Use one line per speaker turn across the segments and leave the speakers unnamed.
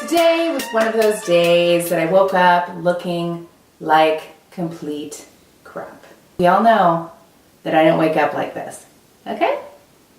Today was one of those days that I woke up looking like complete crap. We all know that I don't wake up like this, okay?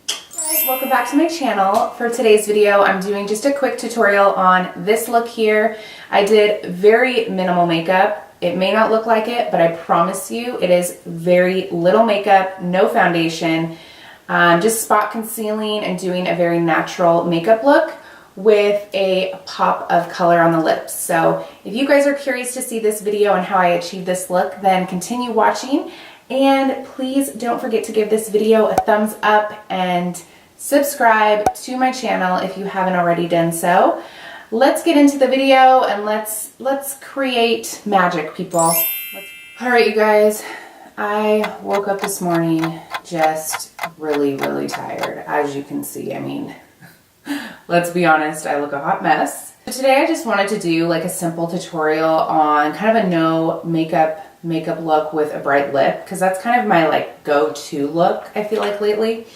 Guys, welcome back to my channel. For today's video, I'm doing just a quick tutorial on this look here. I did very minimal makeup. It may not look like it, but I promise you it is very little makeup, no foundation, just spot concealing and doing a very natural makeup look with a pop of color on the lips. So if you guys are curious to see this video and how I achieved this look, then continue watching. And please don't forget to give this video a thumbs up and subscribe to my channel if you haven't already done so. Let's get into the video and let's create magic, people. All right, you guys, I woke up this morning just really tired, as you can see. I mean, let's be honest, I look a hot mess. Today I just wanted to do like a simple tutorial on kind of a no makeup look with a bright lip, because that's kind of my like go-to look, I feel like, lately.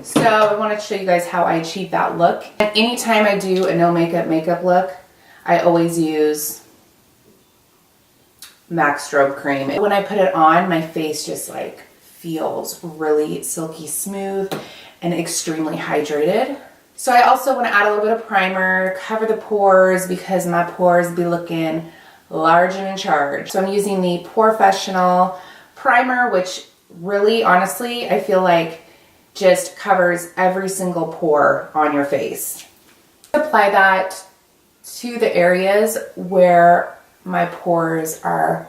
So I wanted to show you guys how I achieve that look. And anytime I do a no makeup look, I always use MAC Strobe Cream. When I put it on, my face just like feels really silky smooth and extremely hydrated. So I also want to add a little bit of primer, cover the pores because my pores be looking large and in charge. So I'm using the Pore-Fessional primer, which really, honestly, I feel like just covers every single pore on your face. Apply that to the areas where my pores are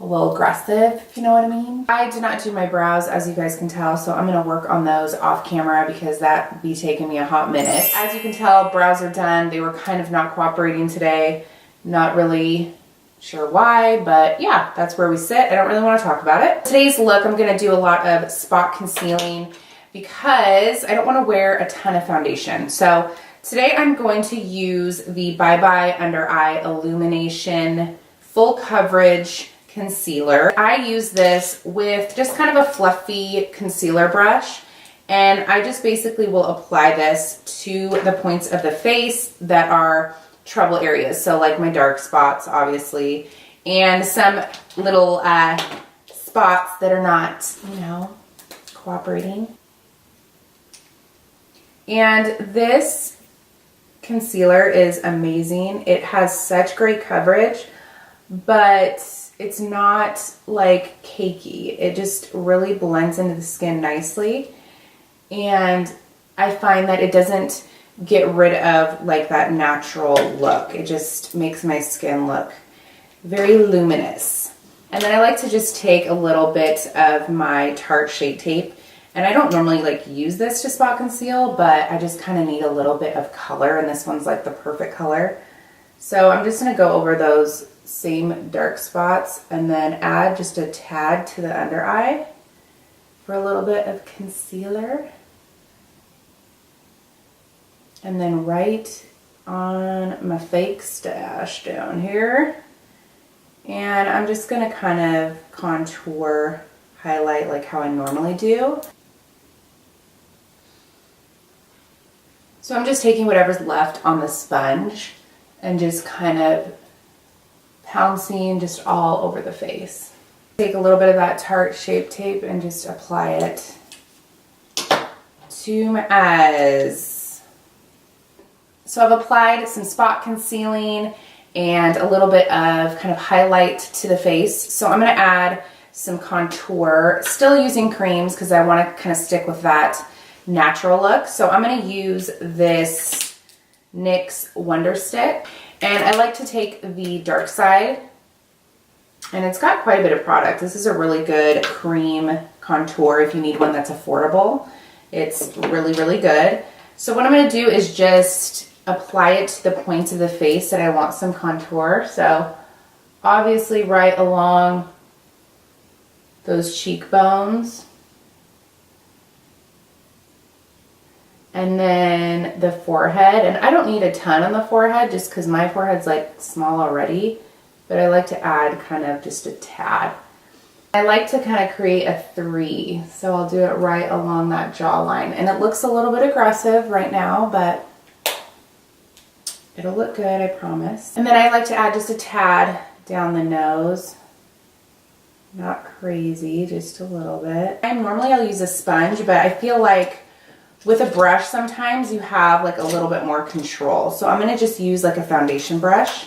a little aggressive, if you know what I mean. I did not do my brows, as you guys can tell, so I'm gonna work on those off camera because that be taking me a hot minute. As you can tell, brows are done. They were kind of not cooperating today. Not really sure why, but yeah, that's where we sit. I don't really want to talk about it. Today's look, I'm gonna do a lot of spot concealing because I don't want to wear a ton of foundation. So today I'm going to use the Bye Bye Under Eye Illumination Full Coverage Concealer. I use this with just kind of a fluffy concealer brush, and I just basically will apply this to the points of the face that are trouble areas. So like my dark spots, obviously, and some little spots that are not, you know, cooperating. And this concealer is amazing. It has such great coverage, but it's not like cakey. It just really blends into the skin nicely. And I find that it doesn't get rid of like that natural look. It just makes my skin look very luminous. And then I like to just take a little bit of my Tarte Shape Tape. And I don't normally like use this to spot conceal, but I just kind of need a little bit of color, and this one's like the perfect color. So I'm just gonna go over those same dark spots and then add just a tad to the under eye for a little bit of concealer. And then right on my fake stash down here. And I'm just gonna kind of contour, highlight like how I normally do. So I'm just taking whatever's left on the sponge and just kind of pouncing just all over the face. Take a little bit of that Tarte Shape Tape and just apply it to my eyes. So I've applied some spot concealing and a little bit of kind of highlight to the face. So I'm going to add some contour, still using creams because I want to kind of stick with that natural look. So I'm going to use this NYX Wonder Stick, and I like to take the dark side, and it's got quite a bit of product. This is a really good cream contour if you need one that's affordable. It's really good. So what I'm going to do is just apply it to the points of the face that I want some contour. So obviously right along those cheekbones. And then the forehead. And I don't need a ton on the forehead just because my forehead's like small already. But I like to add kind of just a tad. I like to kind of create a 3. So I'll do it right along that jawline. And it looks a little bit aggressive right now, but It'll look good, I promise. And then I like to add just a tad down the nose. Not crazy, just a little bit. Normally I'll use a sponge, but I feel like with a brush sometimes you have like a little bit more control. So I'm gonna just use like a foundation brush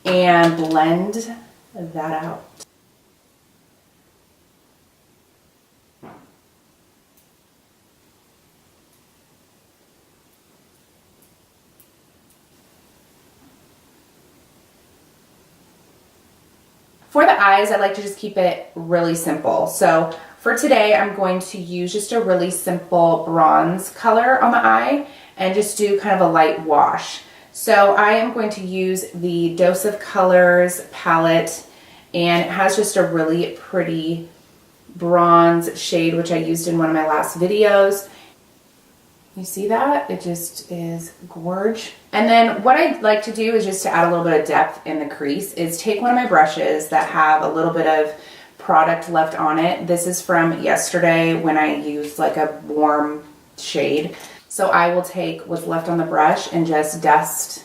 and blend that out. For the eyes, I like to just keep it really simple. So for today, I'm going to use just a really simple bronze color on my eye and just do kind of a light wash. So I am going to use the Dose of Colors palette, and it has just a really pretty bronze shade, which I used in one of my last videos. You see that? It just is gorge. And then what I like to do is just to add a little bit of depth in the crease is take one of my brushes that have a little bit of product left on it. This is from yesterday when I used like a warm shade. So I will take what's left on the brush and just dust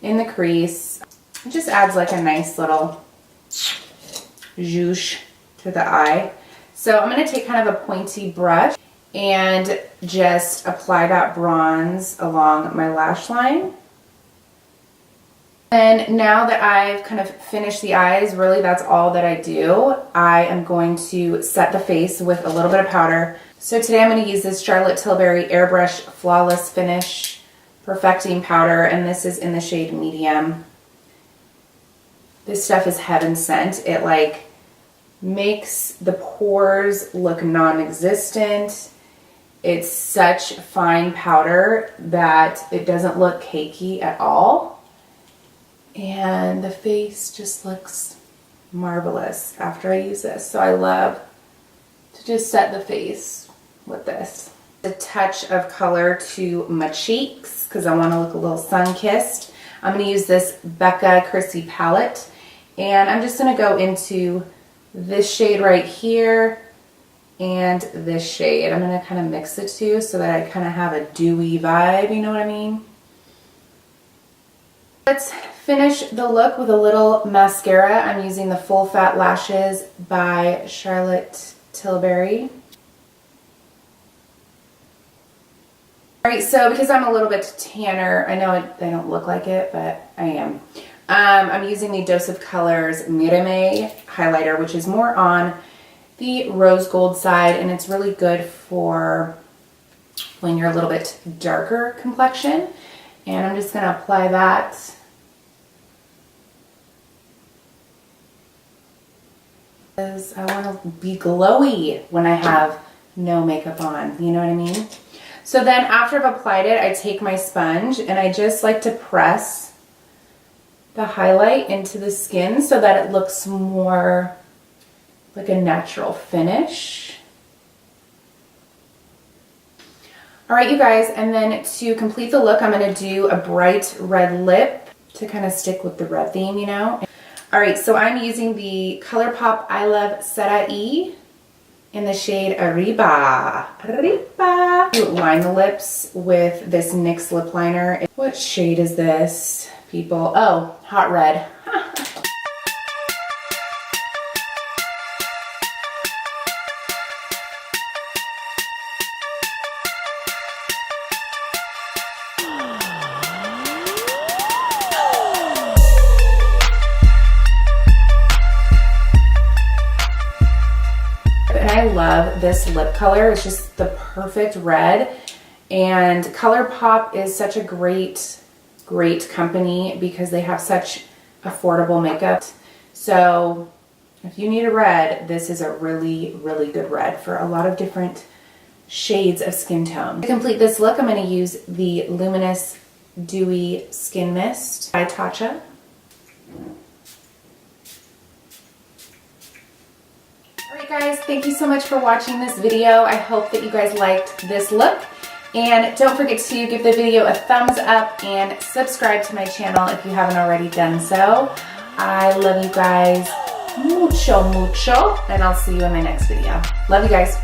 in the crease. It just adds like a nice little zhoosh to the eye. So I'm going to take kind of a pointy brush and just apply that bronze along my lash line. And now that I've kind of finished the eyes, really that's all that I do. I am going to set the face with a little bit of powder. So today I'm going to use this Charlotte Tilbury Airbrush Flawless Finish Perfecting Powder, and this is in the shade Medium. This stuff is heaven sent. It like makes the pores look non-existent. It's such fine powder that it doesn't look cakey at all. And the face just looks marvelous after I use this. So I love to just set the face with this. A touch of color to my cheeks because I want to look a little sun-kissed. I'm going to use this Becca Chrissy palette. And I'm just going to go into this shade right here and this shade. I'm going to kind of mix the two so that I kind of have a dewy vibe, you know what I mean? Let's finish the look with a little mascara. I'm using the Full Fat Lashes by Charlotte Tilbury. Alright, so because I'm a little bit tanner, I know I don't look like it, but I am. I'm using the Dose of Colors Mirame highlighter, which is more on the rose gold side, and it's really good for when you're a little bit darker complexion. And I'm just going to apply that. Because I want to be glowy when I have no makeup on, you know what I mean? So then after I've applied it, I take my sponge and I just like to press the highlight into the skin so that it looks more like a natural finish. All right, you guys, and then to complete the look, I'm going to do a bright red lip to kind of stick with the red theme, you know. All right, so I'm using the ColourPop I Love Serai in the shade Arriba. Arriba. To line the lips with this NYX lip liner. What shade is this, people? Oh, Hot Red. I love this lip color. It's just the perfect red, and ColourPop is such a great company because they have such affordable makeup. So if you need a red, this is a really good red for a lot of different shades of skin tone. To complete this look, I'm going to use the Luminous Dewy Skin Mist by Tatcha. Alright guys, thank you so much for watching this video. I hope that you guys liked this look. And don't forget to give the video a thumbs up and subscribe to my channel if you haven't already done so. I love you guys mucho, and I'll see you in my next video. Love you guys.